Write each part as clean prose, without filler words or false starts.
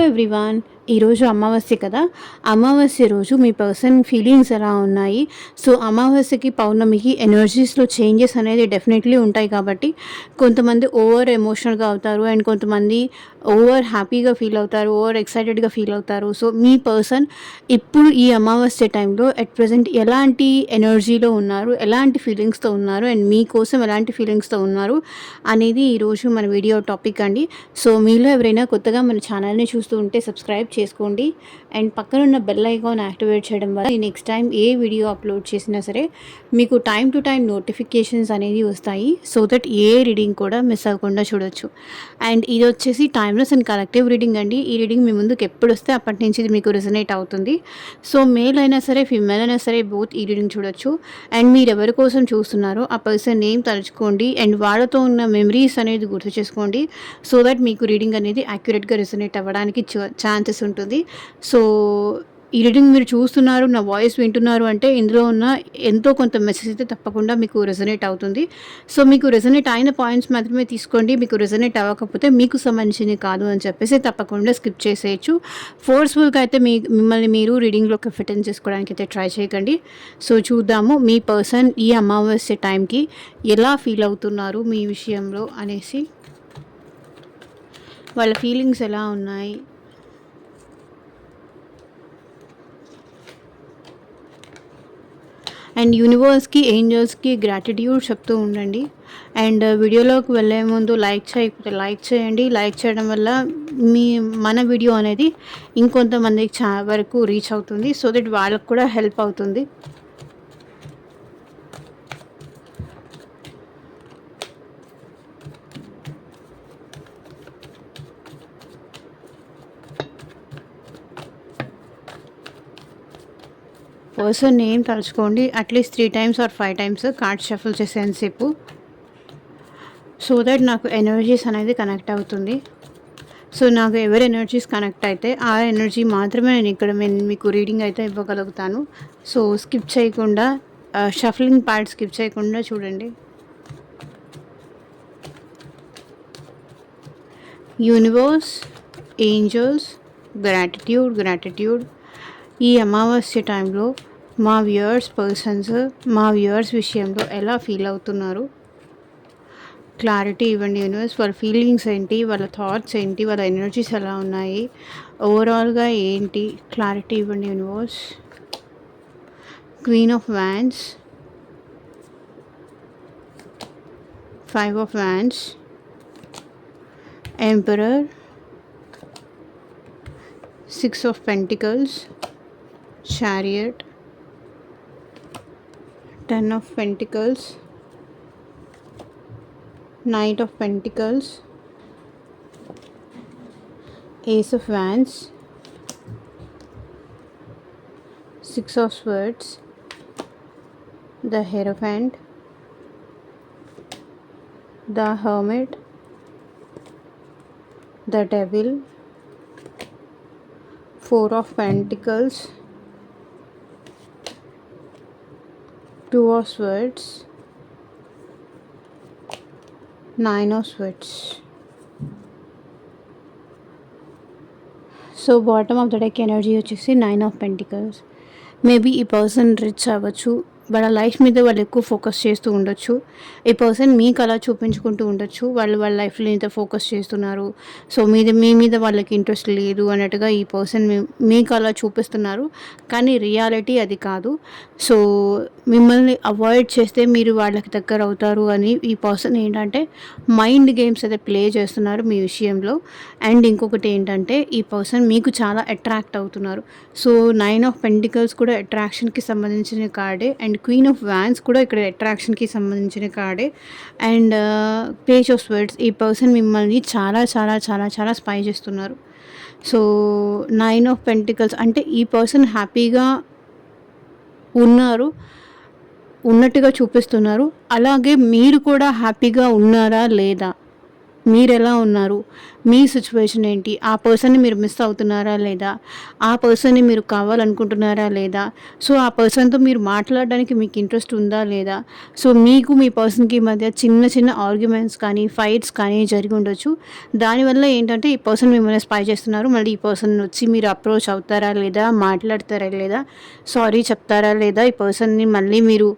Everyone. ఈరోజు అమావాస్య కదా. అమావాస్య రోజు మీ పర్సన్ ఫీలింగ్స్ ఎలా ఉన్నాయి? సో అమావాస్యకి పౌర్ణమికి ఎనర్జీస్లో చేంజెస్ అనేది డెఫినెట్లీ ఉంటాయి. కాబట్టి కొంతమంది ఓవర్ ఎమోషనల్గా అవుతారు అండ్ కొంతమంది ఓవర్ హ్యాపీగా ఫీల్ అవుతారు, ఓవర్ ఎక్సైటెడ్గా ఫీల్ అవుతారు. సో మీ పర్సన్ ఇప్పుడు ఈ అమావాస్య టైంలో ఎట్ ప్రజెంట్ ఎలాంటి ఎనర్జీలో ఉన్నారు, ఎలాంటి ఫీలింగ్స్తో ఉన్నారు అండ్ మీకోసం ఎలాంటి ఫీలింగ్స్తో ఉన్నారు అనేది ఈరోజు మన వీడియో టాపిక్ అండి. సో మీలో ఎవరైనా కొత్తగా మన ఛానల్ని చూస్తూ ఉంటే సబ్స్క్రైబ్ చేసుకోండి అండ్ పక్కన ఉన్న బెల్ ఐకాన్ యాక్టివేట్ చేయడం వల్ల నెక్స్ట్ టైం ఏ వీడియో అప్లోడ్ చేసినా సరే మీకు టైం టు టైం నోటిఫికేషన్స్ అనేది వస్తాయి. సో దట్ ఏ రీడింగ్ కూడా మిస్ అవ్వకుండా చూడొచ్చు. అండ్ ఇది వచ్చేసి టైమ్లెస్ అండ్ కలెక్టివ్ రీడింగ్ అండి. ఈ రీడింగ్ మీ ముందుకు ఎప్పుడు వస్తే అప్పటి నుంచి ఇది మీకు రెజనేట్ అవుతుంది. సో మేల్ అయినా సరే ఫీమేల్ అయినా సరే బోత్ ఈ రీడింగ్ చూడొచ్చు. అండ్ మీరు ఎవరి కోసం చూస్తున్నారో ఆ పర్సన్ నేమ్ తలుచుకోండి అండ్ వాళ్ళతో ఉన్న మెమరీస్ అనేది గుర్తు చేసుకోండి. సో దట్ మీకు రీడింగ్ అనేది యాక్యురేట్గా రెజనేట్ అవ్వడానికి ఛాన్సెస్ ఉంటుంది. సో ఈ రీడింగ్ మీరు చూస్తున్నారు, నా వాయిస్ వింటున్నారు అంటే ఇందులో ఉన్న ఎంతో కొంత మెసేజ్ అయితే తప్పకుండా మీకు రెజనేట్ అవుతుంది. సో మీకు రెజనేట్ అయిన పాయింట్స్ మాత్రమే తీసుకోండి. మీకు రెజనేట్ అవ్వకపోతే మీకు సంబంధించింది కాదు అని చెప్పేసి తప్పకుండా స్కిప్ చేసేయచ్చు. ఫోర్స్ఫుల్గా అయితే మిమ్మల్ని మీరు రీడింగ్లోకి ఫిట్ ఇన్ చేసుకోవడానికి అయితే ట్రై చేయకండి. సో చూద్దాము మీ పర్సన్ ఈ అమావాస్య టైంకి ఎలా ఫీల్ అవుతున్నారు మీ విషయంలో అనేసి, వాళ్ళ ఫీలింగ్స్ ఎలా ఉన్నాయి. అండ్ యూనివర్స్కి, ఏంజల్స్కి గ్రాటిట్యూడ్ చెప్తూ ఉండండి. అండ్ వీడియోలోకి వెళ్ళే ముందు లైక్ చేయకపోతే లైక్ చేయండి. లైక్ చేయడం వల్ల మన వీడియో అనేది ఇంకొంతమందికి వరకు రీచ్ అవుతుంది. సో దట్ వాళ్ళకు కూడా హెల్ప్ అవుతుంది. పర్సన్ నేమ్ తలుచుకోండి. At least 3 times or 5 times card shuffle చేసేంతసేపు. సో దట్ నాకు ఎనర్జీస్ అనేది కనెక్ట్ అవుతుంది. సో నాకు ఎవరి ఎనర్జీస్ కనెక్ట్ అయితే ఆ ఎనర్జీ మాత్రమే నేను మీకు రీడింగ్ అయితే ఇవ్వగలుగుతాను. సో స్కిప్ చేయకుండా, షఫలింగ్ పార్ట్ స్కిప్ చేయకుండా చూడండి. Universe, angels, gratitude. ఈ అమావాస్య టైంలో మా వ్యూయర్స్ విషయంలో ఎలా ఫీల్ అవుతున్నారు క్లారిటీ ఇవ్వండి యూనివర్స్. వాళ్ళ ఫీలింగ్స్ ఏంటి, వాళ్ళ థాట్స్ ఏంటి, వాళ్ళ ఎనర్జీస్ ఎలా ఉన్నాయి, ఓవరాల్గా ఏంటి, క్లారిటీ ఇవ్వండి universe. Queen of wands, 5 of Wands, Emperor, 6 of Pentacles, Chariot, 10 of Pentacles, Knight of Pentacles, Ace of Wands, 6 of Swords, the Hierophant, the Hermit, the Devil, 4 of Pentacles, 2 of Swords, 9 of Swords. So bottom of the deck energy వచ్చేసి 9 of Pentacles. Maybe ఈ person rich అవ్వచ్చు, వాళ్ళ life మీద వాళ్ళు ఎక్కువ focus చేస్తూ ఉండొచ్చు. ఈ పర్సన్ మీకు అలా చూపించుకుంటూ ఉండొచ్చు, వాళ్ళ లైఫ్లో ఇంత ఫోకస్ చేస్తున్నారు, సో మీ మీద వాళ్ళకి ఇంట్రెస్ట్ లేదు అన్నట్టుగా ఈ పర్సన్ మీకు అలా చూపిస్తున్నారు. కానీ రియాలిటీ అది కాదు. సో మిమ్మల్ని అవాయిడ్ చేస్తే మీరు వాళ్ళకి దగ్గర అవుతారు అని ఈ పర్సన్ ఏంటంటే మైండ్ గేమ్స్ అయితే ప్లే చేస్తున్నారు మీ విషయంలో. అండ్ ఇంకొకటి ఏంటంటే ఈ పర్సన్ మీకు చాలా అట్రాక్ట్ అవుతున్నారు. సో 9 of Pentacles కూడా అట్రాక్షన్కి సంబంధించిన కార్డే అండ్ క్వీన్ ఆఫ్ వ్యాన్స్ కూడా ఇక్కడ అట్రాక్షన్కి సంబంధించిన కార్డే. అండ్ పేజ్ ఆఫ్ స్వర్డ్స్, ఈ పర్సన్ మిమ్మల్ని చాలా చాలా చాలా చాలా స్పై చేస్తున్నారు. సో 9 of Pentacles అంటే ఈ పర్సన్ హ్యాపీగా ఉన్నట్టుగా చూపిస్తున్నారు. అలాగే మీరు కూడా హ్యాపీగా ఉన్నారా లేదా మీరెలా ఉన్నారు? మీ సిట్యుయేషన్ ఏంటి? ఆ పర్సన్‌ని మీరు మిస్ అవుతున్నారా లేదా? ఆ పర్సన్‌ని మీరు కావాలనుకుంటున్నారా లేదా? సో, ఆ పర్సన్‌తో మీరు మాట్లాడడానికి మీకు ఇంట్రెస్ట్ ఉందా లేదా? సో, మీకు మీ పర్సన్‌కి మధ్య చిన్న చిన్న ఆర్గ్యుమెంట్స్ కానీ, ఫైట్స్ కానీ జరిగుండొచ్చు. దానివల్ల ఏంటంటే ఈ పర్సన్ మిమ్మల్ని స్పై చేస్తున్నారు. మళ్ళీ ఈ పర్సన్ వచ్చి మీరు అప్రోచ్ అవుతారా లేదా? మాట్లాడతారా లేదా? సారీ చెప్తారా లేదా? ఈ పర్సన్‌ని మళ్ళీ మీరు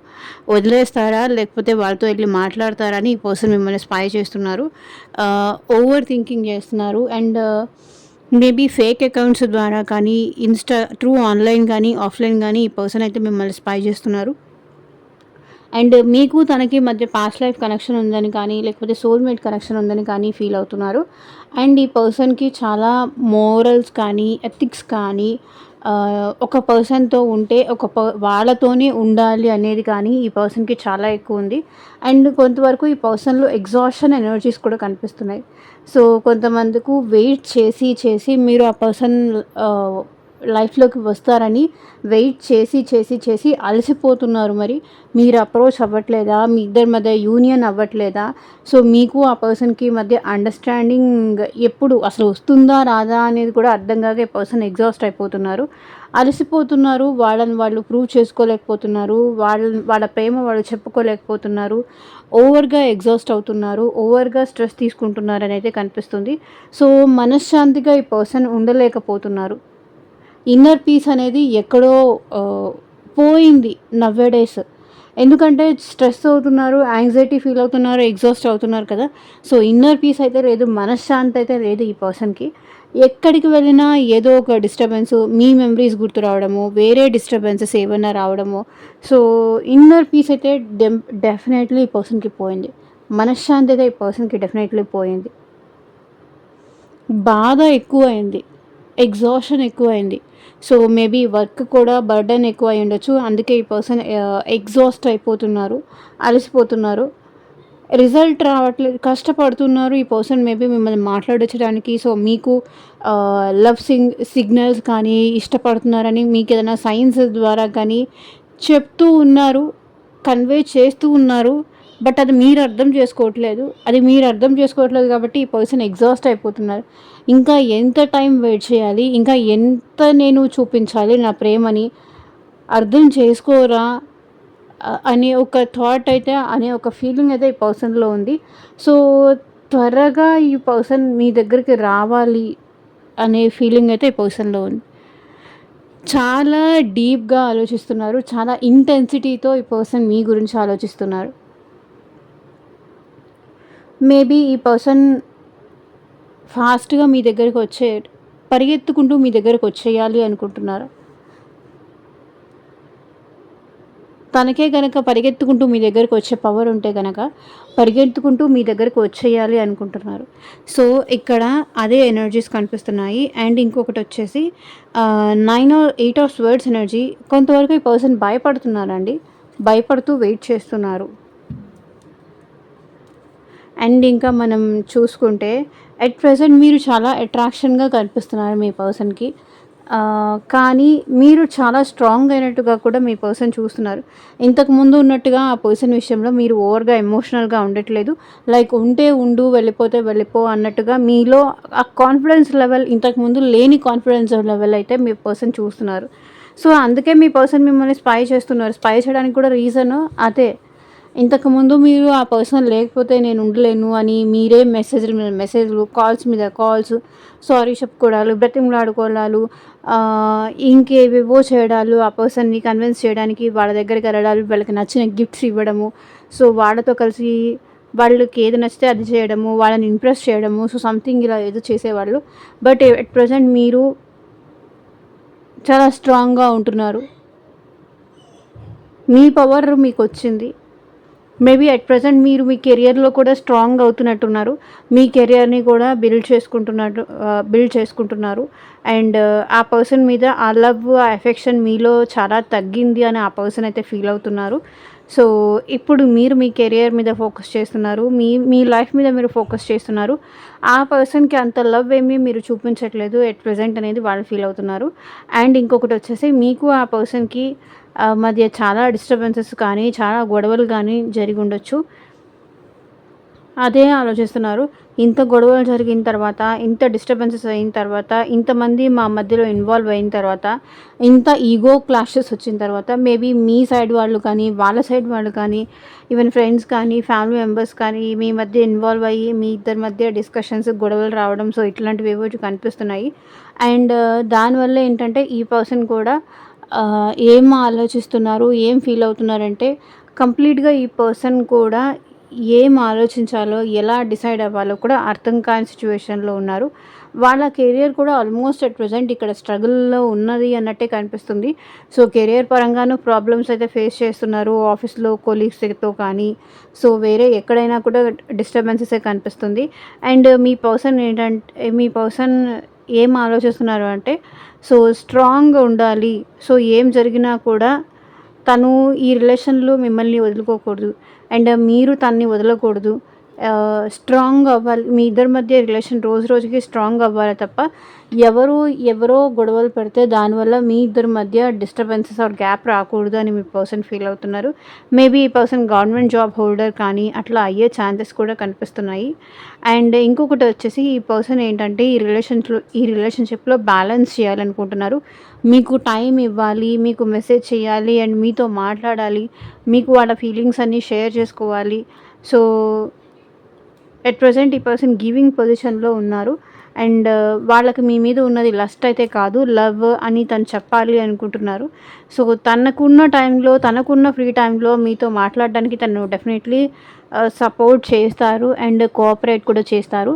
వదిలేస్తారా? లేకపోతే వాళ్ళతో ఎళ్లి మాట్లాడతారా అని ఈ పర్సన్ మిమ్మల్ని స్పై చేస్తున్నారు. ఓవర్ థింకింగ్ చేస్తున్నారు. అండ్ మేబీ ఫేక్ అకౌంట్స్ ద్వారా కానీ, త్రూ ఆన్‌లైన్ గానీ, ఆఫ్‌లైన్ గానీ ఈ పర్సన్ అయితే మిమ్మల్ని స్పై చేస్తున్నారు. అండ్ మీకు తనకి మధ్య పాస్ట్ లైఫ్ కనెక్షన్ ఉందని కానీ, లేకపోతే సోల్‌మేట్ కనెక్షన్ ఉందని కానీ ఫీల్ అవుతున్నారు. అండ్ ఈ పర్సన్‌కి చాలా మోరల్స్ కానీ, ఎథిక్స్ కానీ ఒక పర్సన్‌తో ఉంటే వాళ్ళతోనే ఉండాలి అనేది కానీ ఈ పర్సన్‌కి చాలా ఎక్కువుంది. అండ్ కొంతవరకు ఈ పర్సన్‌లో ఎగ్జాషన్ ఎనర్జీస్ కూడా కనిపిస్తున్నాయి. సో, కొంతమందికి వెయిట్ చేసి, చేసి మీరు ఆ పర్సన్ ఆహ్, లైఫ్‌లోకి వస్తారని వెయిట్ చేసి, చేసి, చేసి అలసిపోతున్నారు మరి. మీరు అప్రోచ్ అవ్వట్లేదా? మీ ఇద్దరి మధ్య యూనియన్ అవ్వట్లేదా? సో, మీకు ఆ పర్సన్‌కి మధ్య అండర్‌స్టాండింగ్ ఎప్పుడు అసలు వస్తుందా? రాదా? అనేది కూడా అర్థం కాక ఈ పర్సన్ ఎగ్జాస్ట్ అయిపోతున్నారు. అలసిపోతున్నారు. వాళ్ళని వాళ్ళు ప్రూవ్ చేసుకోలేకపోతున్నారు. వాళ్ళ ప్రేమ వాళ్ళు చెప్పుకోలేకపోతున్నారు. ఓవర్‌గా ఎగ్జాస్ట్ అవుతున్నారు. ఓవర్‌గా స్ట్రెస్ తీసుకుంటున్నారనైతే కనిపిస్తుంది. సో, మనశ్శాంతిగా ఈ పర్సన్ ఉండలేకపోతున్నారు. ఇన్నర్ పీస్ అనేది ఎక్కడో ఆహ్, పోయింది నౌఎడేస్. ఎందుకంటే స్ట్రెస్ అవుతున్నారు, యాంగ్జైటీ ఫీల్ అవుతున్నారు, ఎగ్జాస్ట్ అవుతున్నారు కదా! సో, ఇన్నర్ పీస్ అయితే లేదు. మనశ్శాంతి అయితే లేదు ఈ పర్సన్‌కి. ఎక్కడికి వెళ్ళినా ఏదో ఒక డిస్టర్బెన్సు, మీ మెమరీస్ గుర్తు రావడము, వేరే డిస్టర్బెన్సెస్ ఏవన్నా రావడము. సో, ఇన్నర్ పీస్ అయితే డెఫినెట్‌లీ ఈ పర్సన్‌కి పోయింది. మనశ్శాంతి అయితే ఈ పర్సన్‌కి డెఫినెట్‌లీ పోయింది. బాధ ఎక్కువైంది. ఎగ్జాషన్ ఎక్కువైంది. సో, మేబీ వర్క్ కూడా బర్డెన్ ఎక్కువ అయ్యుండొచ్చు. అందుకే ఈ పర్సన్ ఎగ్జాస్ట్ అయిపోతున్నారు. అలసిపోతున్నారు. రిజల్ట్ రావట్లేదు. కష్టపడుతున్నారు. ఈ పర్సన్ మేబీ మిమ్మల్ని మాట్లాడించడానికి. సో, మీకు లవ్ సిగ్నల్స్ కానీ, ఇష్టపడుతున్నారని మీకేదైనా సైన్స్ ద్వారా కానీ చెప్తూ ఉన్నారు. కన్వే చేస్తూ ఉన్నారు. బట్ అది మీరు అర్థం చేసుకోవట్లేదు. అది మీరు అర్థం చేసుకోవట్లేదు కాబట్టి ఈ పర్సన్ ఎగ్జాస్ట్ అయిపోతున్నారు. ఇంకా ఎంత టైం వెయిట్ చేయాలి? ఇంకా ఎంత నేను చూపించాలి నా ప్రేమని? అర్థం చేసుకోరా? అనే ఒక థాట్ అయితే అనే ఒక ఫీలింగ్ అయితే ఈ పర్సన్‌లో ఉంది. సో, త్వరగా ఈ పర్సన్ మీ దగ్గరికి రావాలి అనే ఫీలింగ్ అయితే ఈ పర్సన్‌లో ఉంది. చాలా డీప్‌గా ఆలోచిస్తున్నారు. చాలా ఇంటెన్సిటీతో ఈ పర్సన్ మీ గురించి ఆలోచిస్తున్నారు. మేబీ ఈ పర్సన్ ఫాస్ట్‌గా మీ దగ్గరికి పరిగెత్తుకుంటూ మీ దగ్గరకొచ్చేయాలి అనుకుంటున్నారు. తనకే గనక పరిగెత్తుకుంటూ మీ దగ్గరకొచ్చే పవర్ ఉంటే గనక, పరిగెత్తుకుంటూ మీ దగ్గరకు వచ్చేయాలి అనుకుంటున్నారు. సో, ఇక్కడ అదే ఎనర్జీస్ కనిపిస్తున్నాయి. అండ్ ఇంకొకటొచ్చేసి 8 ఆఫ్ స్వర్డ్స్ ఎనర్జీ. కొంతవరకు ఈ పర్సన్ భయపడుతున్నారండి. భయపడుతూ వెయిట్ చేస్తున్నారు. అండ్ ఇంకా మనం చూసుకుంటే ఎట్ ప్రెజెంట్ మీరు చాలా అట్రాక్షన్‌గా కనిపిస్తున్నారు మీ పర్సన్‌కి. కానీ మీరు చాలా స్ట్రాంగ్ అయినట్టుగా కూడా మీ పర్సన్ చూస్తున్నారు. ఇంతకుముందు ఉన్నట్టుగా ఆ పర్సన్ విషయంలో మీరు ఓవర్‌గా ఎమోషనల్‌గా ఉండట్లేదు. లైక్ ఉంటే ఉండు, వెళ్ళిపోతే వెళ్ళిపో అన్నట్టుగా మీలో ఆ కాన్ఫిడెన్స్ లెవెల్ ఇంతకుముందు లేని కాన్ఫిడెన్స్ లెవెల్ అయితే మీ పర్సన్ చూస్తున్నారు. సో, అందుకే మీ పర్సన్ మిమ్మల్ని స్పై చేస్తున్నారు. స్పై చేయడానికి కూడా రీజను అదే. ఇంతకుముందు మీరు ఆ పర్సన్ లేకపోతే నేను ఉండలేను అని మీరే మెసేజ్‌ల మీద మెసేజ్‌లు, కాల్స్ మీద కాల్స్, సారీ చెప్పుకోవడాలు, బ్రతిమలాడుకోవడాలు, ఇంకేవేవో చేయడాలు, ఆ పర్సన్‌ని కన్విన్స్ చేయడానికి వాళ్ళ దగ్గరికెళ్ళడాలు, వాళ్ళకి నచ్చిన గిఫ్ట్స్ ఇవ్వడము. సో, వాళ్ళతో కలిసి వాళ్ళకి ఏది నచ్చితే అది చేయడము, వాళ్ళని ఇంప్రెస్ చేయడము. సో, సంథింగ్ ఇలా ఏదో చేసేవాళ్ళు. బట్ ఎట్ ప్రెజెంట్ మీరు చాలా స్ట్రాంగ్‌గా ఉంటున్నారు. మీ పవర్ మీకొచ్చింది. మేబీ అట్ ప్రెజెంట్ మీరు మీ కెరియర్‌లో కూడా స్ట్రాంగ్ అవుతున్నట్టున్నారు. మీ కెరియర్‌ని కూడా బిల్డ్ చేసుకుంటున్నారు. అండ్ ఆ పర్సన్ మీద ఆ లవ్, ఆ ఎఫెక్షన్ మీలో చాలా తగ్గింది అని ఆ పర్సన్ అయితే ఫీల్ అవుతున్నారు. సో, ఇప్పుడు మీరు మీ కెరియర్ మీద ఫోకస్ చేస్తున్నారు. మీ లైఫ్ మీద మీరు ఫోకస్ చేస్తున్నారు. ఆ పర్సన్‌కి అంత లవ్ ఏమీ మీరు చూపించట్లేదు ఎట్ ప్రెజెంట్ అనేది వాళ్ళు ఫీల్ అవుతున్నారు. అండ్ ఇంకొకటొచ్చేసి మీకు ఆ పర్సన్‌కి మధ్య చాలా డిస్టర్బెన్సెస్ కానీ, చాలా గొడవలు గానీ జరిగుండొచ్చు. అదే ఆలోచిస్తున్నారు. ఇంత గొడవలు జరిగిన తర్వాత, ఇంత డిస్టర్బెన్సెస్ అయిన తర్వాత, ఇంతమంది మా మధ్యలో ఇన్వాల్వ్ అయిన తర్వాత, ఇంత ఈగో క్లాషెస్ వచ్చిన తర్వాత, మేబీ మీ సైడ్ వాళ్ళు కానీ, వాళ్ళ సైడ్ వాళ్ళు కానీ, ఈవెన్ ఫ్రెండ్స్ కానీ, ఫ్యామిలీ మెంబర్స్ కానీ మీ మధ్య ఇన్వాల్వ్ అయ్యి, మీ ఇద్దరి మధ్య డిస్కషన్స్, గొడవలు రావడం, సో ఇట్లాంటివి ఏవో కనిపిస్తున్నాయి. అండ్ దానివల్ల ఏంటంటే ఈ పర్సన్ కూడా ఏం ఆలోచిస్తున్నారు, ఏం ఫీల్ అవుతున్నారంటే కంప్లీట్‌గా ఈ పర్సన్ కూడా ఏం ఆలోచించాలో, ఎలా డిసైడ్ అవ్వాలో కూడా అర్థం కాని సిట్యుయేషన్‌లో ఉన్నారు. వాళ్ళ కెరియర్ కూడా ఆల్మోస్ట్ అట్ ప్రెజెంట్ ఇక్కడ స్ట్రగుల్‌లో ఉన్నది అన్నట్టే కనిపిస్తుంది. సో, కెరియర్ పరంగాను ప్రాబ్లమ్స్ అయితే ఫేస్ చేస్తున్నారు. ఆఫీస్‌లో కొలీగ్స్‌తో కానీ, సో వేరే ఎక్కడైనా కూడా డిస్టర్బెన్సెసే కనిపిస్తుంది. అండ్ మీ పర్సన్ ఏం ఆలోచిస్తున్నారు అంటే, సో స్ట్రాంగ్‌గా ఉండాలి. సో ఏం జరిగినా కూడా తను ఈ రిలేషన్‌లో మిమ్మల్ని వదులుకోకూడదు. అండ్ మీరు తనని వదలకూడదు. స్ట్రాంగ్ అవ్వాలి. మీ ఇద్దరి మధ్య రిలేషన్ రోజు రోజుకి స్ట్రాంగ్ అవ్వాలి తప్ప, ఎవరో గొడవలు పెడితే దానివల్ల మీ ఇద్దరి మధ్య డిస్టర్బెన్సెస్ ఆర్ గ్యాప్ రాకూడదు అని మీ పర్సన్ ఫీల్ అవుతున్నారు. మేబీ ఈ పర్సన్ గవర్నమెంట్ జాబ్ హోల్డర్ కానీ అట్లా అయ్యే ఛాన్సెస్ కూడా కనిపిస్తున్నాయి. అండ్ ఇంకొకటి వచ్చేసి ఈ పర్సన్ ఏంటంటే ఈ రిలేషన్‌షిప్‌లో బ్యాలెన్స్ చేయాలనుకుంటున్నారు. మీకు టైం ఇవ్వాలి, మీకు మెసేజ్ చేయాలి అండ్ మీతో మాట్లాడాలి. మీకు వాళ్ళ ఫీలింగ్స్ అన్నీ షేర్ చేసుకోవాలి. సో ఎట్ ప్రెజెంట్ ఈ పర్సన్ గివింగ్ పొజిషన్‌లో ఉన్నారు. అండ్ వాళ్ళకి మీ మీద ఉన్నది లస్ట్ అయితే కాదు, లవ్ అని తను చెప్పాలి అనుకుంటున్నారు. సో తనకున్న ఫ్రీ టైంలో మీతో మాట్లాడడానికి తను డెఫినెట్లీ సపోర్ట్ చేస్తారు అండ్ కోఆపరేట్ కూడా చేస్తారు.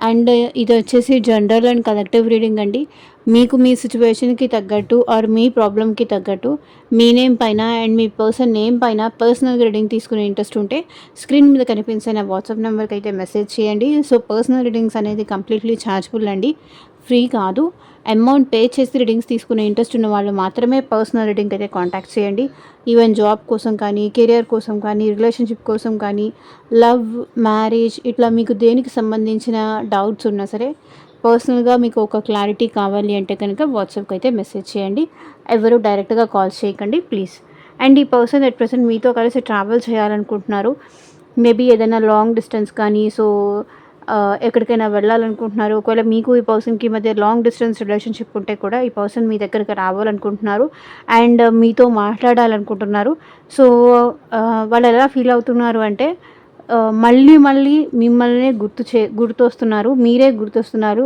అండ్ ఇది వచ్చేసి జనరల్ అండ్ కలెక్టివ్ రీడింగ్ అండి. మీకు మీ సిచ్యువేషన్‌కి తగ్గట్టు ఆర్ మీ ప్రాబ్లమ్‌కి తగ్గట్టు మీ నేమ్ పైన అండ్ మీ పర్సన్ నేమ్ పైన పర్సనల్ రీడింగ్ తీసుకునే ఇంట్రెస్ట్ ఉంటే స్క్రీన్ మీద కనిపించే నా వాట్సాప్ నెంబర్కి అయితే మెసేజ్ చేయండి. సో పర్సనల్ రీడింగ్స్ అనేది కంప్లీట్లీ ఛార్జబుల్ అండి, ఫ్రీ కాదు. అమౌంట్ పే చేసి రీడింగ్స్ తీసుకునే ఇంట్రెస్ట్ ఉన్న వాళ్ళు మాత్రమే పర్సనల్ రీడింగ్ అయితే కాంటాక్ట్ చేయండి. ఈవెన్ జాబ్ కోసం కానీ, కెరియర్ కోసం కానీ, రిలేషన్షిప్ కోసం కానీ, లవ్, మ్యారేజ్ ఇట్లా మీకు దేనికి సంబంధించిన డౌట్స్ ఉన్నా సరే, పర్సనల్గా మీకు ఒక క్లారిటీ కావాలి అంటే కనుక వాట్సాప్కి అయితే మెసేజ్ చేయండి. ఎవరు డైరెక్ట్గా కాల్ చేయకండి ప్లీజ్. అండ్ ఈ పర్సన్ ఎట్ ప్రెసెంట్ మీతో కలిసి ట్రావెల్ చేయాలనుకుంటున్నారు. మేబీ ఏదైనా లాంగ్ డిస్టెన్స్ కానీ, సో ఎక్కడికైనా వెళ్ళాలనుకుంటున్నారు. ఒకవేళ మీకు ఈ పర్సన్‌కి మధ్య లాంగ్ డిస్టెన్స్ రిలేషన్‌షిప్ ఉంటే కూడా ఈ పర్సన్ మీ దగ్గరికి రావాలనుకుంటున్నారు అండ్ మీతో మాట్లాడాలనుకుంటున్నారు. సో వాళ్ళు ఎలా ఫీల్ అవుతున్నారు అంటే మళ్ళీ మళ్ళీ మిమ్మల్నే గుర్తొస్తున్నారు. మీరే గుర్తొస్తున్నారు.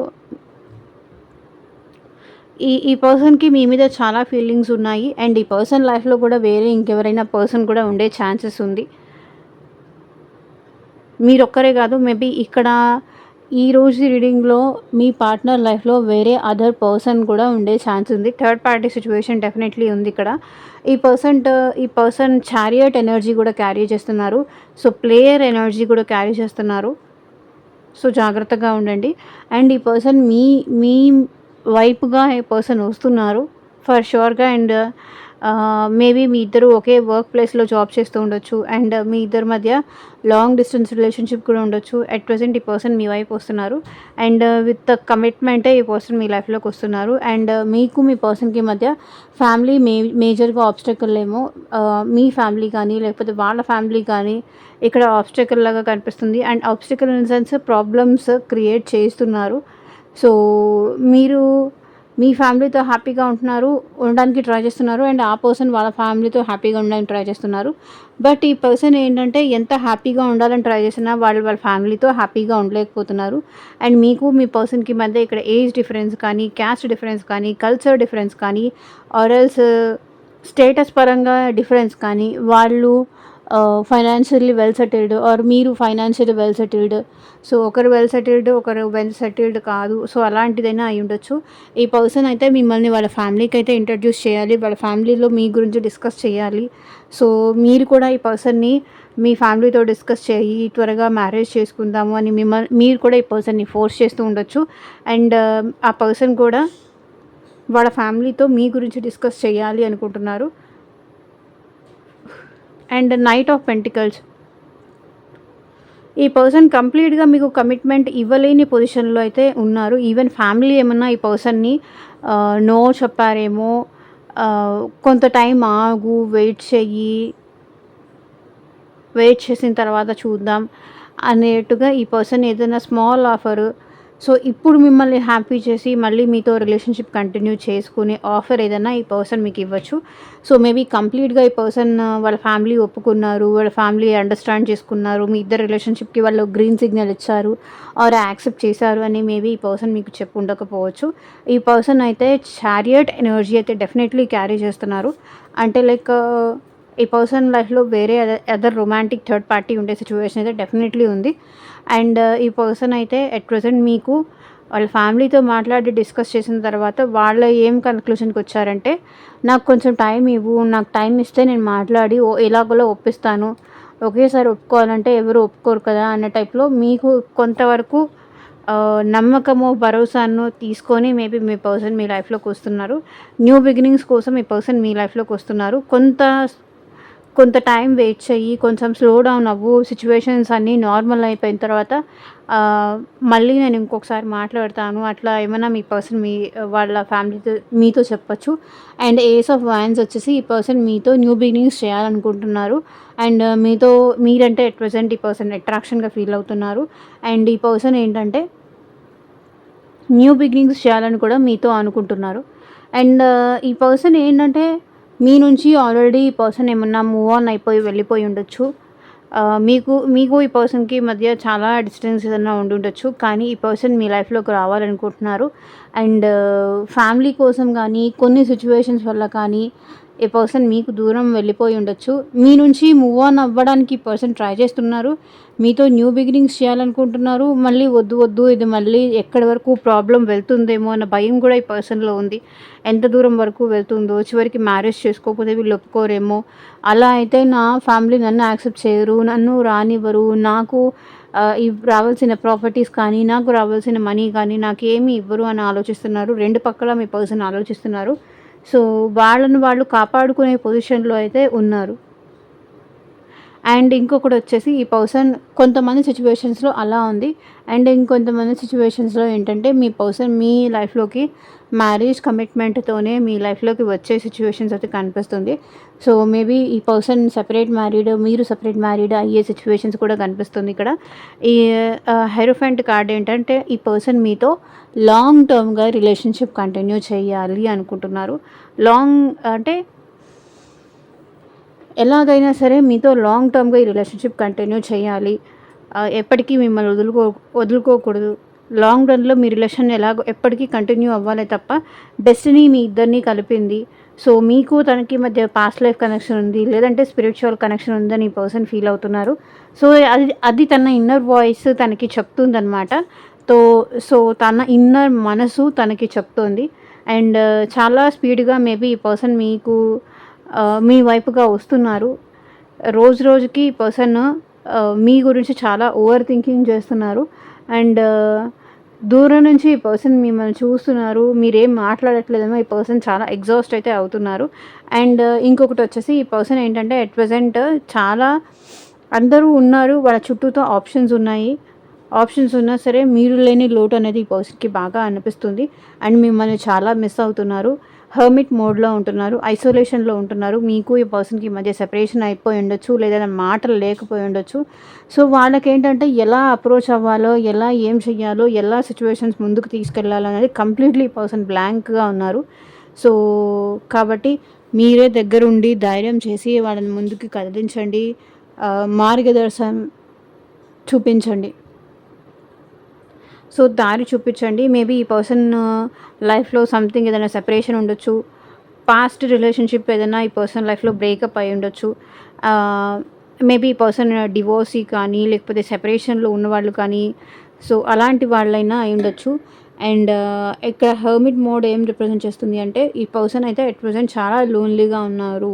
ఈ పర్సన్‌కి మీ మీద చాలా ఫీలింగ్స్ ఉన్నాయి. అండ్ ఈ పర్సన్ లైఫ్‌లో కూడా వేరే ఇంకెవరైనా పర్సన్ కూడా ఉండే ఛాన్సెస్ ఉంది. మీరొక్కరే కాదు, మేబీ ఇక్కడ ఈరోజు రీడింగ్‌లో మీ పార్ట్నర్ లైఫ్‌లో వేరే అదర్ పర్సన్ కూడా ఉండే ఛాన్స్ ఉంది. థర్డ్ పార్టీ సిట్యుయేషన్ డెఫినెట్లీ ఉంది ఇక్కడ. ఈ పర్సన్ చారియట్ ఎనర్జీ కూడా క్యారీ చేస్తున్నారు. సో ప్లేయర్ ఎనర్జీ కూడా క్యారీ చేస్తున్నారు. సో జాగ్రత్తగా ఉండండి. అండ్ ఈ పర్సన్ మీ వైపుగా ఈ పర్సన్ వస్తున్నారు ఫర్ ష్యూర్‌గా. అండ్ మేబీ మీ ఇద్దరు ఒకే వర్క్ ప్లేస్‌లో జాబ్ చేస్తూ ఉండొచ్చు. అండ్ మీ ఇద్దరి మధ్య లాంగ్ డిస్టెన్స్ రిలేషన్‌షిప్ కూడా ఉండొచ్చు. అట్ ప్రెజెంట్ ఈ పర్సన్ మీ వైపు వస్తున్నారు. అండ్ విత్ కమిట్మెంటే ఈ పర్సన్ మీ లైఫ్‌లోకి వస్తున్నారు. అండ్ మీకు మీ పర్సన్‌కి మధ్య ఫ్యామిలీ మేజర్‌గా ఆబ్స్టకల్ ఏమో మీ ఫ్యామిలీ కానీ, లేకపోతే వాళ్ళ ఫ్యామిలీ కానీ ఇక్కడ ఆబ్స్టకల్ లాగా కనిపిస్తుంది. And obstacle in the sense problems create చేస్తున్నారు. సో మీరు మీ ఫ్యామిలీతో హ్యాపీగా ఉండడానికి ట్రై చేస్తున్నారు. అండ్ ఆ పర్సన్ వాళ్ళ ఫ్యామిలీతో హ్యాపీగా ఉండడానికి ట్రై చేస్తున్నారు. బట్ ఈ పర్సన్ ఏంటంటే ఎంత హ్యాపీగా ఉండాలని ట్రై చేసినా వాళ్ళ ఫ్యామిలీతో హ్యాపీగా ఉండలేకపోతున్నారు. అండ్ మీకు మీ పర్సన్‌కి మధ్య ఇక్కడ ఏజ్ డిఫరెన్స్ కానీ, క్యాస్ట్ డిఫరెన్స్ కానీ, కల్చర్ డిఫరెన్స్ కానీ, ఆర్ ఎల్స్ స్టేటస్ పరంగా డిఫరెన్స్ కానీ, వాళ్ళు ఫైనాన్షియల్లీ వెల్ సెటిల్డ్ ఆర్ మీరు ఫైనాన్షియల్లీ వెల్ సెటిల్డ్. సో ఒకరు వెల్ సెటిల్డ్, ఒకరు వెల్ సెటిల్డ్ కాదు. సో అలాంటిదైనా అయి ఉండొచ్చు. ఈ పర్సన్ అయితే మిమ్మల్ని వాళ్ళ ఫ్యామిలీకి అయితే ఇంట్రడ్యూస్ చేయాలి. వాళ్ళ ఫ్యామిలీలో మీ గురించి డిస్కస్ చేయాలి. సో మీరు కూడా ఈ పర్సన్‌ని మీ ఫ్యామిలీతో డిస్కస్ చేయి, త్వరగా మ్యారేజ్ చేసుకుందాము అని మీరు కూడా ఈ పర్సన్‌ని ఫోర్స్ చేస్తూ ఉండొచ్చు. అండ్ ఆ పర్సన్ కూడా వాళ్ళ ఫ్యామిలీతో మీ గురించి డిస్కస్ చేయాలి అనుకుంటున్నారు. అండ్ నైట్ ఆఫ్ పెంటికల్స్, ఈ పర్సన్ కంప్లీట్‌గా మీకు కమిట్మెంట్ ఇవ్వలేని పొజిషన్‌లో అయితే ఉన్నారు. ఈవెన్ ఫ్యామిలీ ఏమన్నా ఈ పర్సన్‌ని నో చెప్పారేమో, కొంత టైం ఆగు, వెయిట్ చేసిన తర్వాత చూద్దాం అనేట్టుగా ఈ పర్సన్ ఏదైనా స్మాల్ ఆఫరు, సో ఇప్పుడు మిమ్మల్ని హ్యాపీ చేసి మళ్ళీ మీతో రిలేషన్‌షిప్ కంటిన్యూ చేసుకునే ఆఫర్ ఏదన్నా ఈ పర్సన్ మీకివ్వచ్చు. సో మేబీ కంప్లీట్‌గా ఈ పర్సన్ వాళ్ళ ఫ్యామిలీ ఒప్పుకున్నారు. వాళ్ళ ఫ్యామిలీ అండర్‌స్టాండ్ చేసుకున్నారు. మీ ఇద్దరి రిలేషన్‌షిప్‌కి వాళ్ళు గ్రీన్ సిగ్నల్ ఇచ్చారు. ఆర్ యాక్సెప్ట్ చేశారు అని మేబీ ఈ పర్సన్ మీకు చెప్పి ఉండకపోవచ్చు. ఈ పర్సన్ అయితే చారియట్ ఎనర్జీ అయితే డెఫినెట్‌లీ క్యారీ చేస్తున్నారు. అంటే లైక్ ఈ పర్సన్ లైఫ్‌లో వేరే అదర్ రొమాంటిక్ థర్డ్ పార్టీ ఉండే సిట్యుయేషన్ అయితే డెఫినెట్‌లీ ఉంది. అండ్ ఈ పర్సన్ అయితే ఎట్ ప్రెజెంట్ మీకు వాళ్ళ ఫ్యామిలీతో మాట్లాడి డిస్కస్ చేసిన తర్వాత వాళ్ళ ఏం కన్క్లూషన్‌కి వచ్చారంటే, నాకు కొంచెం టైం ఇవ్వు. నాకు టైం ఇస్తే నేను మాట్లాడి ఎలాగోలా ఒప్పిస్తాను. ఒకేసారి ఒప్పుకోవాలంటే ఎవరు ఒప్పుకోరు కదా! అన్న టైప్‌లో మీకు కొంతవరకు నమ్మకమో, భరోసానో తీసుకొని మేబీ మీ పర్సన్ మీ లైఫ్‌లోకి వస్తున్నారు. న్యూ బిగినింగ్స్ కోసం ఈ పర్సన్ మీ లైఫ్‌లోకి వస్తున్నారు. కొంత టైం వెయిట్ చెయ్యి. కొంచెం స్లో డౌన్ అవ్వు. సిట్యుయేషన్స్ అన్నీ నార్మల్ అయిపోయిన తర్వాత మళ్ళీ నేను ఇంకొకసారి మాట్లాడతాను. అట్లా ఏమన్నా మీ పర్సన్ వాళ్ళ ఫ్యామిలీతో మీతో చెప్పొచ్చు. అండ్ ఏస్ ఆఫ్ వైన్స్ వచ్చేసి ఈ పర్సన్ మీతో న్యూ బిగినింగ్స్ చేయాలనుకుంటున్నారు. అండ్ మీరంటే ఎట్ ప్రెజెంట్ ఈ పర్సన్ అట్రాక్షన్‌గా ఫీల్ అవుతున్నారు. అండ్ ఈ పర్సన్ ఏంటంటే న్యూ బిగినింగ్స్ చేయాలని కూడా మీతో అనుకుంటున్నారు. అండ్ ఈ పర్సన్ ఏంటంటే మీ నుంచి ఆల్రెడీ ఈ పర్సన్ ఏమన్నా మూవ్ ఆన్ అయిపోయి వెళ్ళిపోయి ఉండొచ్చు. మీకు ఈ పర్సన్‌కి మధ్య చాలా డిస్టెన్స్ ఏదన్నా ఉండుండొచ్చు. కానీ ఈ పర్సన్ మీ లైఫ్‌లోకి రావాలనుకుంటున్నారు. అండ్ ఫ్యామిలీ కోసం గానీ, కొన్ని సిట్యుయేషన్స్ వల్ల కానీ ఈ పర్సన్ మీకు దూరం వెళ్ళిపోయి ఉండొచ్చు. మీ నుంచి మూవ్ ఆన్ అవ్వడానికి ఈ పర్సన్ ట్రై చేస్తున్నారు. మీతో న్యూ బిగినింగ్స్ చేయాలనుకుంటున్నారు. మళ్ళీ వద్దు ఇది మళ్ళీ ఎక్కడి వరకు ప్రాబ్లమ్ వెళ్తుందేమో అన్న భయం కూడా ఈ పర్సన్‌లో ఉంది. ఎంత దూరం వరకు వెళ్తుందో, చివరికి మ్యారేజ్ చేసుకోకపోతే వీళ్ళు ఒప్పుకోరేమో, అలా అయితే నా ఫ్యామిలీ నన్ను యాక్సెప్ట్ చేయరు, నన్ను రానివ్వరు, నాకు రావాల్సిన ప్రాపర్టీస్ కానీ, నాకు రావాల్సిన మనీ కానీ నాకేమి ఇవ్వరు అని ఆలోచిస్తున్నారు. 2 పక్కల మీ పర్సన్ ఆలోచిస్తున్నారు. సో వాళ్ళని వాళ్ళు కాపాడుకునే పొజిషన్‌లో అయితే ఉన్నారు. అండ్ ఇంకొకటొచ్చేసి ఈ పర్సన్ కొంతమంది సిట్యుయేషన్స్‌లో అలా ఉంది. అండ్ ఇంకొంతమంది సిట్యుయేషన్స్‌లో ఏంటంటే మీ పర్సన్ మీ లైఫ్‌లోకి మ్యారేజ్ కమిట్మెంట్‌తోనే మీ లైఫ్‌లోకి వచ్చే సిట్యుయేషన్స్ అయితే కనిపిస్తుంది. సో మేబీ ఈ పర్సన్ సెపరేట్ మ్యారీడ్, మీరు సెపరేట్ మ్యారీడ్ అయ్యే సిట్యుయేషన్స్ కూడా కనిపిస్తుంది ఇక్కడ. ఈ హెరోఫెంట్ కార్డ్ ఏంటంటే ఈ పర్సన్ మీతో లాంగ్ టర్మ్‌గా రిలేషన్‌షిప్ కంటిన్యూ చేయాలి అనుకుంటున్నారు. లాంగ్ అంటే ఎలాగైనా సరే మీతో లాంగ్ టర్మ్‌గా ఈ రిలేషన్‌షిప్ కంటిన్యూ చేయాలి. ఎప్పటికీ మిమ్మల్ని వదులుకోకూడదు. లాంగ్ రన్‌లో మీ రిలేషన్ ఎలాగో ఎప్పటికీ కంటిన్యూ అవ్వాలే తప్ప డెస్టినీ మీ ఇద్దరిని కలిపింది. సో మీకు తనకి మధ్య పాస్ట్ లైఫ్ కనెక్షన్ ఉంది. లేదంటే స్పిరిచువల్ కనెక్షన్ ఉందని ఈ పర్సన్ ఫీల్ అవుతున్నారు. సో అది తన ఇన్నర్ వాయిస్ తనకి చెప్తుందనమాట. తో సో తన ఇన్నర్ మనసు తనకి చెప్తోంది. అండ్ చాలా స్పీడ్‌గా మేబీ ఈ పర్సన్ మీ వైపుగా వస్తున్నారు. రోజు రోజుకి ఈ పర్సన్ మీ గురించి చాలా ఓవర్ థింకింగ్ చేస్తున్నారు. అండ్ దూరం నుంచి ఈ పర్సన్ మిమ్మల్ని చూస్తున్నారు. మీరేం మాట్లాడట్లేదేమో ఈ పర్సన్ చాలా ఎగ్జాస్ట్ అయితే అవుతున్నారు. అండ్ ఇంకొకటొచ్చేసి ఈ పర్సన్ ఏంటంటే అట్ ప్రెజెంట్ చాలా అందరూ ఉన్నారు. వాళ్ళ చుట్టూతో ఆప్షన్స్ ఉన్నాయి. ఆప్షన్స్ ఉన్నా సరే మీరు లేని లోటు అనేది ఈ పర్సన్‌కి బాగా అనిపిస్తుంది. అండ్ మిమ్మల్ని చాలా మిస్ అవుతున్నారు. హెర్మిట్ మోడ్‌లో ఉంటున్నారు. ఐసోలేషన్‌లో ఉంటున్నారు. మీకు ఈ పర్సన్‌కి మధ్య సెపరేషన్ అయిపోయి ఉండొచ్చు. లేదా మాటలు లేకపోయి ఉండొచ్చు. సో వాళ్ళకేంటంటే ఎలా అప్రోచ్ అవ్వాలో, ఏం చెయ్యాలో, ఎలా సిట్యుయేషన్స్ ముందుకు తీసుకెళ్ళాలో అనేది కంప్లీట్‌లీ ఈ పర్సన్ బ్లాంక్‌గా ఉన్నారు. సో కాబట్టి మీరే దగ్గరుండి ధైర్యం చేసి వాళ్ళని ముందుకు కదిలించండి. మార్గదర్శనం చూపించండి. సో దారి చూపించండి. మేబీ ఈ పర్సన్ లైఫ్‌లో సంథింగ్ ఏదైనా సెపరేషన్ ఉండొచ్చు. పాస్ట్ రిలేషన్‌షిప్ ఏదైనా ఈ పర్సన్ లైఫ్‌లో బ్రేకప్ అయ్యి ఉండొచ్చు. మేబీ ఈ పర్సన్ డివోర్సీ కానీ, లేకపోతే సెపరేషన్‌లో ఉన్నవాళ్ళు కానీ, సో అలాంటి వాళ్ళైనా అయి ఉండొచ్చు. అండ్ ఇక్కడ హెర్మిట్ మోడ్ ఏం రిప్రజెంట్ చేస్తుంది అంటే ఈ పర్సన్ అయితే అట్ ప్రెజెంట్ చాలా లోన్లీగా ఉన్నారు.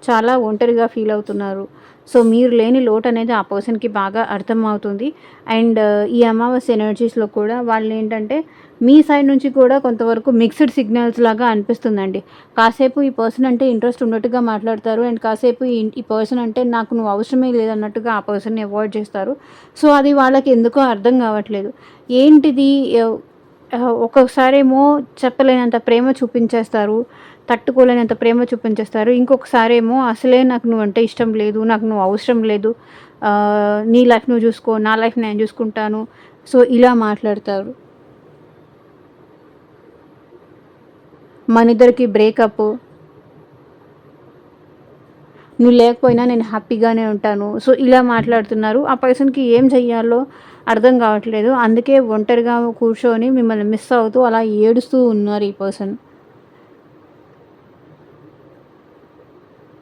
చాలా ఒంటరిగా ఫీల్ అవుతున్నారు. సో మీరు లేని లోటు అనేది ఆ పర్సన్‌కి బాగా అర్థమవుతుంది. అండ్ ఈ అమావాస్య ఎనర్జీస్‌లో కూడా వాళ్ళేంటంటే మీ సైడ్ నుంచి కూడా కొంతవరకు మిక్స్డ్ సిగ్నల్స్ లాగా అనిపిస్తుందండి. కాసేపు ఈ పర్సన్ అంటే ఇంట్రెస్ట్ ఉన్నట్టుగా మాట్లాడతారు. అండ్ కాసేపు ఈ పర్సన్ అంటే నాకు నువ్వు అవసరమే లేదన్నట్టుగా ఆ పర్సన్‌ని అవాయిడ్ చేస్తారు. సో అది వాళ్ళకి ఎందుకో అర్థం కావట్లేదు. ఏంటిది ఒక్కొక్కసారేమో చెప్పలేనంత ప్రేమ చూపించేస్తారు. తట్టుకోలేనంత ప్రేమ చూపించేస్తారు. ఇంకొకసారేమో అసలే నాకు నువ్వంటే ఇష్టం లేదు. నాకు నువ్వు అవసరం లేదు. నీ లైఫ్ నువ్వు చూసుకో. నా లైఫ్ నేను చూసుకుంటాను. సో, ఇలా మాట్లాడతారు. మనిద్దరికి బ్రేకప్. నువ్వు లేకపోయినా నేను హ్యాపీగానే ఉంటాను. సో, ఇలా మాట్లాడుతున్నారు. ఆ పర్సన్‌కి ఏం చెయ్యాలో అర్థం కావట్లేదు. అందుకే ఒంటరిగా కూర్చొని మిమ్మల్ని మిస్ అవుతూ అలా ఏడుస్తూ ఉన్నారు ఈ పర్సన్.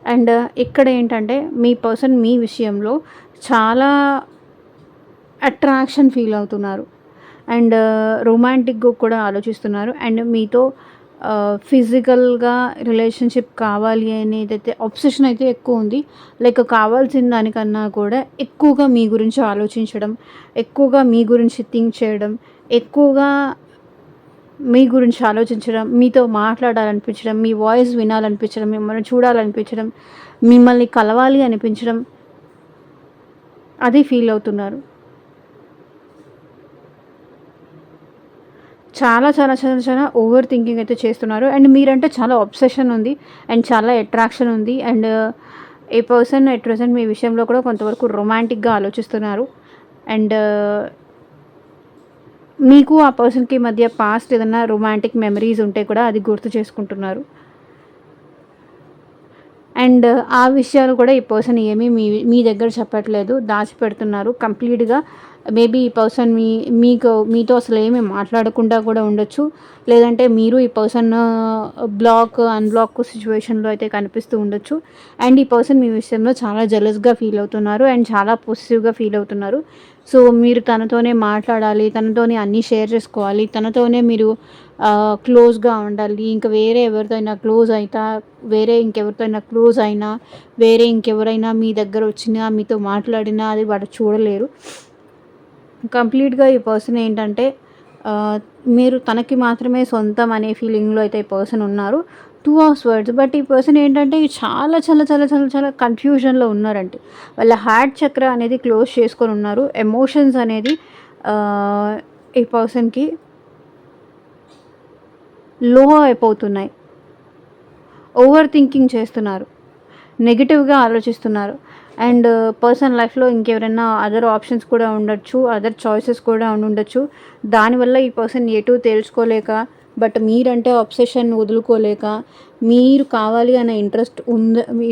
అండ్ ఇక్కడ ఏంటంటే మీ పర్సన్ మీ విషయంలో చాలా అట్రాక్షన్ ఫీల్ అవుతున్నారు. అండ్ రొమాంటిక్‌గా కూడా ఆలోచిస్తున్నారు. అండ్ మీతో ఫిజికల్‌గా రిలేషన్‌షిప్ కావాలి అనేదైతే అబ్సెషన్ అయితే ఎక్కువుంది. లైక్ కావాల్సిన దానికన్నా కూడా ఎక్కువగా మీ గురించి ఆలోచించడం, ఎక్కువగా మీ గురించి థింక్ చేయడం, ఎక్కువగా మీ గురించి ఆలోచించడం, మీతో మాట్లాడాలనిపించడం, మీ వాయిస్ వినాలనిపించడం, మిమ్మల్ని చూడాలనిపించడం, మిమ్మల్ని కలవాలి అనిపించడం, అది ఫీల్ అవుతున్నారు. చాలా చాలా చాలా చాలా ఓవర్ థింకింగ్ అయితే చేస్తున్నారు. అండ్ మీరంటే చాలా అబ్సెషన్ ఉంది. అండ్ చాలా అట్రాక్షన్ ఉంది. అండ్ ఈ పర్సన్ ఎట్ ప్రెజెంట్ మీ విషయంలో కూడా కొంతవరకు రొమాంటిక్‌గా ఆలోచిస్తున్నారు. అండ్ మీకు ఆ పర్సన్‌కి మధ్య పాస్ట్ ఏదన్నా రొమాంటిక్ మెమరీస్ ఉంటే కూడా అది గుర్తు చేసుకుంటున్నారు. అండ్ ఆ విషయాలు కూడా ఈ పర్సన్ ఏమీ మీ దగ్గర చెప్పట్లేదు. దాచిపెడుతున్నారు కంప్లీట్‌గా. మేబీ ఈ పర్సన్ మీతో అసలేమి మాట్లాడకుండా కూడా ఉండొచ్చు. లేదంటే మీరు ఈ పర్సన్ అన్‌బ్లాక్ సిట్యుయేషన్‌లో అయితే కనిపిస్తూ ఉండొచ్చు. అండ్ ఈ పర్సన్ మీ విషయంలో చాలా జెలస్‌గా ఫీల్ అవుతున్నారు. అండ్ చాలా పొసెసివ్‌గా ఫీల్ అవుతున్నారు. సో, మీరు తనతోనే మాట్లాడాలి. తనతోనే అన్నీ షేర్ చేసుకోవాలి. తనతోనే మీరు క్లోజ్‌గా ఉండాలి. ఇంక వేరే ఇంకెవరితో అయినా క్లోజ్ అయినా, వేరే ఇంకెవరైనా మీ దగ్గర వచ్చినా, మీతో మాట్లాడినా అది వాళ్ళు చూడలేరు. కంప్లీట్‌గా ఈ పర్సన్ ఏంటంటే మీరు తనకి మాత్రమే సొంతం అనే ఫీలింగ్‌లో అయితే ఈ పర్సన్ ఉన్నారు. 2 ఆఫ్ స్వర్డ్స్. బట్ ఈ పర్సన్ ఏంటంటే చాలా చాలా చాలా చాలా చాలా కన్‌ఫ్యూజన్‌లో ఉన్నారండి. వాళ్ళ హార్ట్ చక్ర అనేది క్లోజ్ చేసుకొని ఉన్నారు. ఎమోషన్స్ అనేది ఆహ్, ఈ పర్సన్‌కి లో అయిపోతున్నాయి. ఓవర్ థింకింగ్ చేస్తున్నారు. నెగెటివ్‌గా ఆలోచిస్తున్నారు. అండ్ పర్సనల్ లైఫ్‌లో ఇంకెవరైనా అదర్ ఆప్షన్స్ కూడా ఉండొచ్చు. అదర్ చాయిసెస్ కూడా ఉండుండొచ్చు. దానివల్ల ఈ పర్సన్ ఎటూ తేల్చుకోలేక, బట్ మీరంటే అబ్సెషన్ వదులుకోలేక, మీరు కావాలి అనే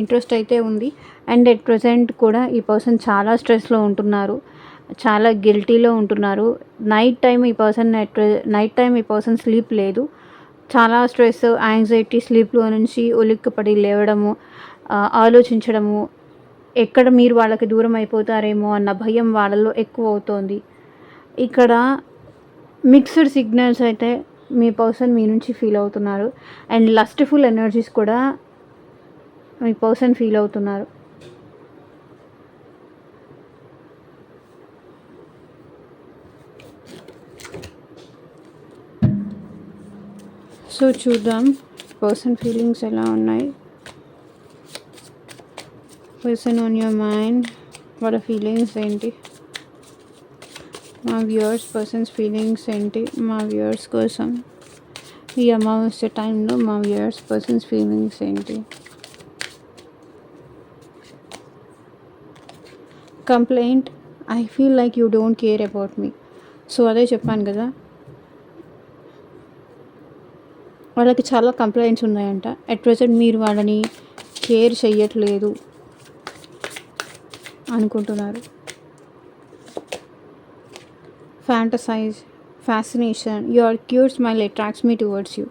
ఇంట్రెస్ట్ అయితే ఉంది. అండ్ ఎట్ ప్రెజెంట్ కూడా ఈ పర్సన్ చాలా స్ట్రెస్‌లో ఉంటున్నారు. చాలా గిల్టీలో ఉంటున్నారు. నైట్ టైమ్ ఈ పర్సన్ స్లీప్ లేదు. చాలా స్ట్రెస్, యాంగ్జైటీ స్లీప్‌లో నుంచి ఉలిక్కిపడి లేవడము, ఆలోచించడము, ఎక్కడ మీరు వాళ్ళకి దూరం అయిపోతారేమో అన్న భయం వాళ్ళలో ఎక్కువవుతోంది. ఇక్కడ మిక్స్డ్ సిగ్నల్స్ అయితే మీ పర్సన్ మీ నుంచి ఫీల్ అవుతున్నారు. అండ్ లస్ట్‌ఫుల్ ఎనర్జీస్ కూడా మీ పర్సన్ ఫీల్ అవుతున్నారు. సో, చూద్దాం పర్సన్ ఫీలింగ్స్ ఎలా ఉన్నాయి. పర్సన్ ఆన్ యువర్ మైండ్ వాళ్ళ ఫీలింగ్స్ ఏంటి? మా వ్యూవర్స్ పర్సన్స్ ఫీలింగ్స్ ఏంటి? మా వ్యూవర్స్ కోసం ఈ అమావాస్య టైంలో మా వ్యూవర్స్ పర్సన్స్ ఫీలింగ్స్ ఏంటి? Complaint. I feel like you don't care about me. So, అదే చెప్పాను కదా, వాళ్ళకి చాలా కంప్లైంట్స్ ఉన్నాయంట. అట్ ప్రెజెంట్ మీరు వాళ్ళని కేర్ చెయ్యట్లేదు అనుకుంటున్నారు. Fantasise, fascination, your cute smile attracts me towards you.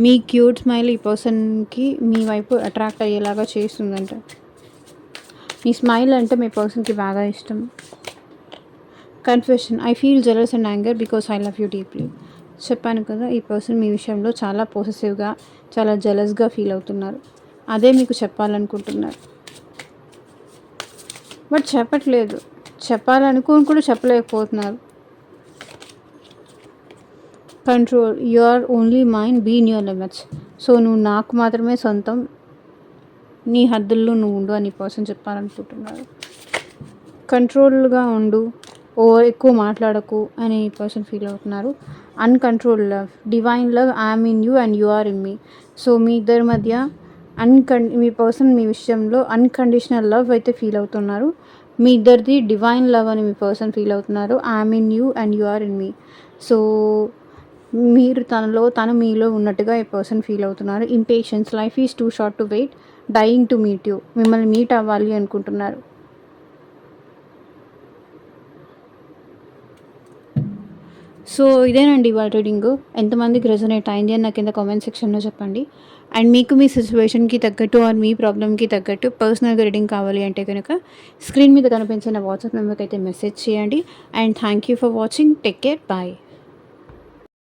Me cute smile ఈ పర్సన్కి మీ వైపు అట్రాక్ట్ అయ్యేలాగా చేస్తుందంట. మీ స్మైల్ అంటే మీ పర్సన్కి బాగా ఇష్టం. Confession. I feel jealous and anger because I love you deeply. చెప్పాను కదా, ఈ పర్సన్ మీ విషయంలో చాలా పొసెసివ్గా, చాలా జెలస్గా ఫీల్ అవుతున్నారు. అదే మీకు చెప్పాలనుకుంటున్నారు, బట్ చెప్పట్లేదు. చెప్పాలనుకుని కూడా చెప్పలేకపోతున్నారు. Control. You are only mind, be in your limits. So, నువ్వు నాకు మాత్రమే సొంతం, నీ హద్దుల్లో నువ్వు ఉండు అని పర్సన్ చెప్పాలనుకుంటున్నారు. కంట్రోల్గా ఉండు, ఎక్కువ మాట్లాడకు అని పర్సన్ ఫీల్ అవుతున్నారు. Uncontrolled love, divine love, I'm in you and you are in me. So, మీ ఇద్దరి మధ్య మీ పర్సన్ మీ విషయంలో అన్‌కండిషనల్ లవ్ అయితే ఫీల్ అవుతున్నారు. మీ ఇద్దరిది డివైన్ లవ్ అని మీ పర్సన్ ఫీల్ అవుతున్నారు. I'm in you and you are in me. So, తను మీలో ఉన్నట్టుగా ఈ పర్సన్ ఫీల్ అవుతున్నారు. Impatience, life is too short to wait, dying to meet you. మిమ్మల్ని మీట్ అవ్వాలి అనుకుంటున్నారు. సో, ఇదేనండి ఇవాళ రీడింగు. ఎంతమందికి రెజొనేట్ అయింది అని నాకు కింద కామెంట్ సెక్షన్‌లో చెప్పండి. అండ్ మీకు మీ సిట్యుయేషన్‌కి తగ్గట్టు ఆర్ మీ ప్రాబ్లమ్‌కి తగ్గట్టు పర్సనల్‌గా రీడింగ్ కావాలి అంటే గనక స్క్రీన్ మీద కనిపించిన వాట్సాప్ నెంబర్‌కైతే మెసేజ్ చేయండి. And thank you for watching. Take care. Bye.